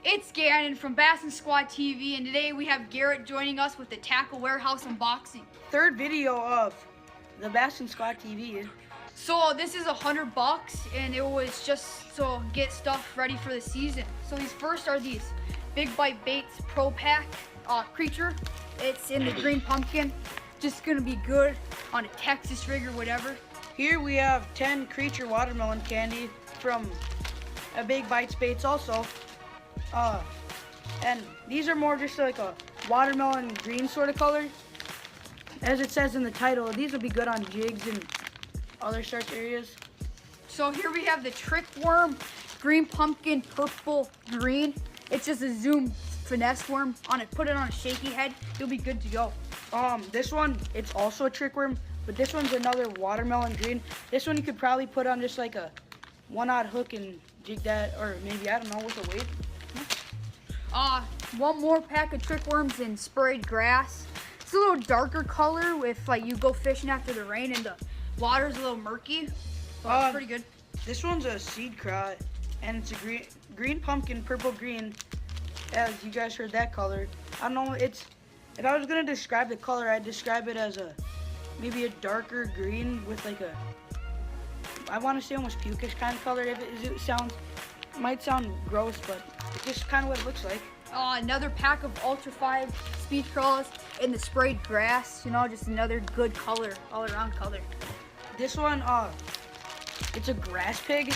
It's Gannon from Bass and Squad TV, and today we have Garrett joining us with the Tackle Warehouse unboxing. Third video of the Bass and Squad TV. So this is $100, and it was just to get stuff ready for the season. So these first are these Big Bite Baits Pro Pack Creature. It's in the green pumpkin. Just gonna be good on a Texas rig or whatever. Here we have 10 Creature watermelon candy from a Big Bites Baits also. And these are more just like a watermelon green sort of color. As it says in the title, these will be good on jigs and other search areas. So here we have the Trick Worm Green Pumpkin Purple Green. It's just a Zoom finesse worm on it. Put it on a shaky head, you'll be good to go. This one, it's also a Trick Worm, but this one's another watermelon green. This one you could probably put on just like a 1/0 hook and jig that, or maybe, I don't know, with a weight. One more pack of Trick Worms in sprayed grass. It's a little darker color if like you go fishing after the rain and the water's a little murky. But it's pretty good. This one's a seed crot, and it's a green pumpkin, purple green, as you guys heard that color. I don't know, if I was gonna describe the color, I'd describe it as maybe a darker green with like I want to say almost pukish kind of color. It might sound gross, but it's just kind of what it looks like. Another pack of Ultra 5 Speed Crawls in the sprayed grass. You know, just another good color, all around color. This one, it's a grass pig.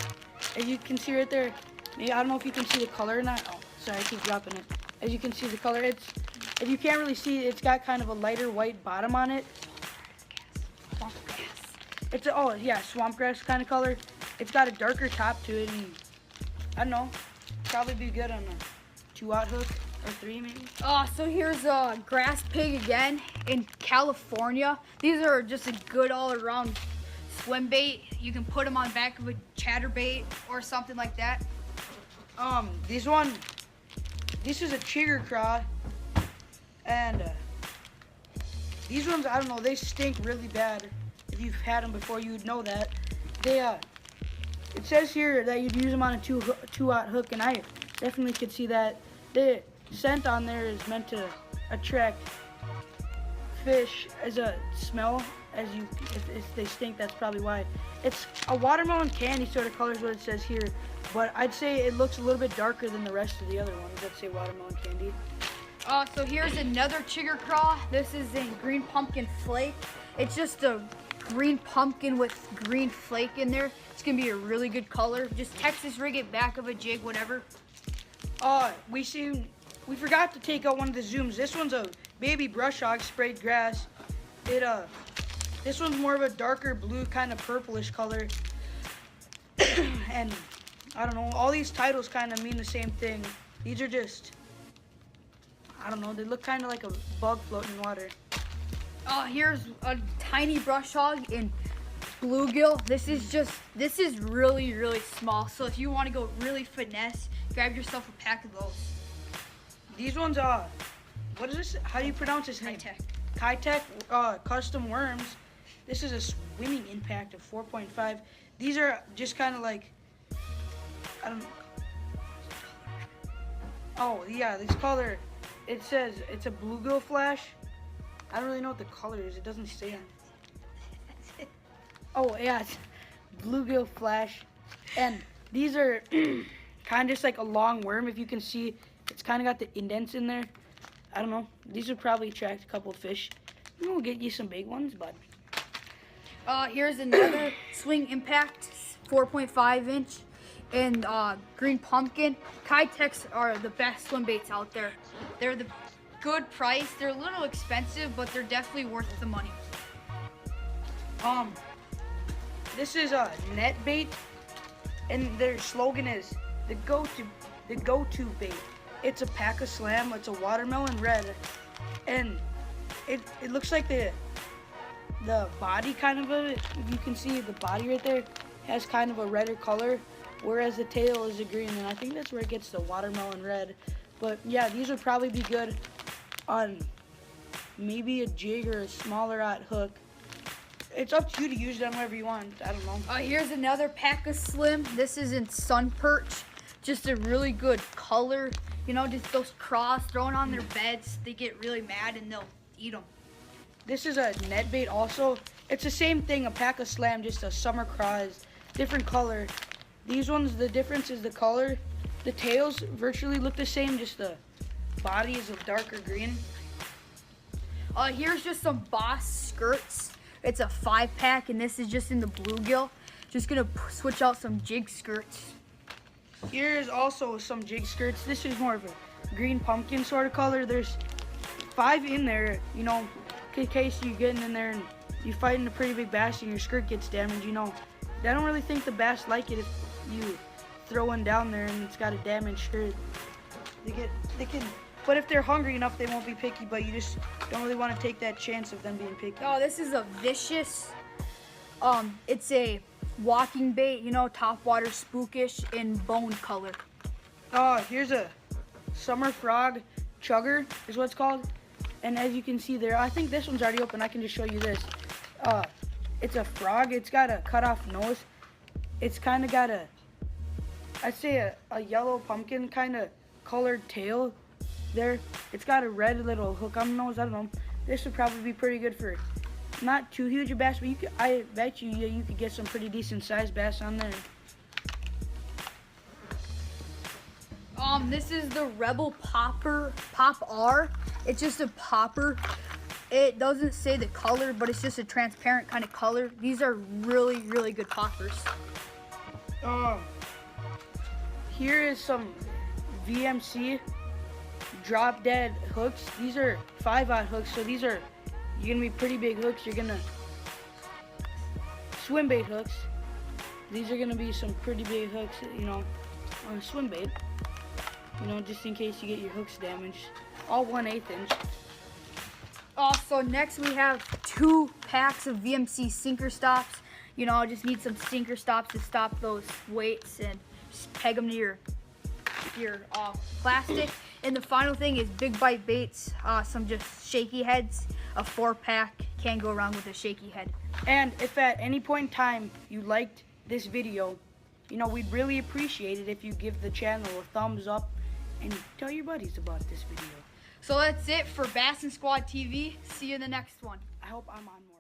As you can see right there, maybe, I don't know if you can see the color or not. Oh, sorry, I keep dropping it. As you can see the color, if you can't really see, it's got kind of a lighter white bottom on it. It's swamp grass kind of color. It's got a darker top to it, and I don't know, probably be good on a 2/0 hook or 3 maybe. So here's a grass pig again in California. These are just a good all-around swim bait. You can put them on back of a chatterbait or something like that. This is a chigger craw, and these ones, I don't know, they stink really bad. If you've had them before, you would know that. It says here that you'd use them on a 2/0 hook, and I definitely could see that. The scent on there is meant to attract fish as a smell. If they stink, that's probably why. It's a watermelon candy sort of color is what it says here, but I'd say it looks a little bit darker than the rest of the other ones that say watermelon candy. So here's another chigger craw. This is in green pumpkin flake. It's just a green pumpkin with green flake in there. It's gonna be a really good color. Just Texas rig it, back of a jig, whatever. We forgot to take out one of the zooms. This one's a baby brush hog sprayed grass. This one's more of a darker blue, kind of purplish color. And I don't know, all these titles kind of mean the same thing. These are just, I don't know, they look kind of like a bug floating in water. Here's a tiny brush hog in bluegill. This is really, really small. So if you want to go really finesse, grab yourself a pack of those. These ones, what is this? How do you pronounce this name? Kitech. Kitech custom worms. This is a swimming impact of 4.5. These are just kind of like, I don't know. Oh yeah, this color, it says it's a bluegill flash. I don't really know what the color is. It doesn't say on it. Oh yeah, it's bluegill flash. And these are kind of just like a long worm. If you can see, it's kind of got the indents in there. I don't know. These would probably attract a couple of fish. We'll get you some big ones, but. Here's another Swing Impact 4.5 inch and green pumpkin. Kitechs are the best swim baits out there. They're the good price. They're a little expensive, but they're definitely worth the money. This is a net bait, and their slogan is the go-to bait. It's a pack of slam. It's a watermelon red, and it looks like the body kind of it. You can see the body right there has kind of a redder color, whereas the tail is a green, and I think that's where it gets the watermelon red. But yeah, these would probably be good on maybe a jig or a smaller hook. It's up to you to use them wherever you want. I don't know. Here's another pack of Slim. This is in Sun Perch. Just a really good color You know, just those craws thrown on their beds. They get really mad and they'll eat them. This is a net bait also. It's the same thing, a pack of slam, just a summer craws, different color. These ones, the difference is the color. The tails virtually look the same, just the body is a darker green. Here's just some Boss skirts. It's a 5-pack, and this is just in the bluegill. Just gonna switch out some jig skirts. Here's also some jig skirts. This is more of a green pumpkin sort of color. There's 5 in there, you know, in case you're getting in there and you fighting a pretty big bass and your skirt gets damaged, you know. I don't really think the bass like it if you throw one down there and it's got a damaged skirt. They can, but if they're hungry enough, they won't be picky, but you just don't really want to take that chance of them being picky. Oh, this is a vicious, it's a walking bait, you know, topwater spookish in bone color. Here's a summer frog chugger is what it's called. And as you can see there, I think this one's already open. I can just show you this. It's a frog. It's got a cut off nose. It's kind of got I'd say a yellow pumpkin kind of colored tail there. It's got a red little hook on the nose. I don't know. This would probably be pretty good for not too huge a bass, but I bet you could get some pretty decent sized bass on there. This is the Rebel Popper Pop R. It's just a popper. It doesn't say the color, but it's just a transparent kind of color. These are really, really good poppers. Here is some VMC drop dead hooks. These are 5/0 hooks, so these are gonna be pretty big hooks. You're gonna swim bait hooks. These are gonna be some pretty big hooks, you know, on swim bait. You know, just in case you get your hooks damaged. All 1/8 inch. So next we have 2 packs of VMC sinker stops. You know, just need some sinker stops to stop those weights and just peg them to your plastic. And the final thing is Big Bite Baits, some just shaky heads. A 4-pack, can't go wrong with a shaky head. And if at any point in time you liked this video, you know, we'd really appreciate it if you give the channel a thumbs up and tell your buddies about this video. So that's it for Bassin Squad TV. See you in the next one. I hope I'm on one.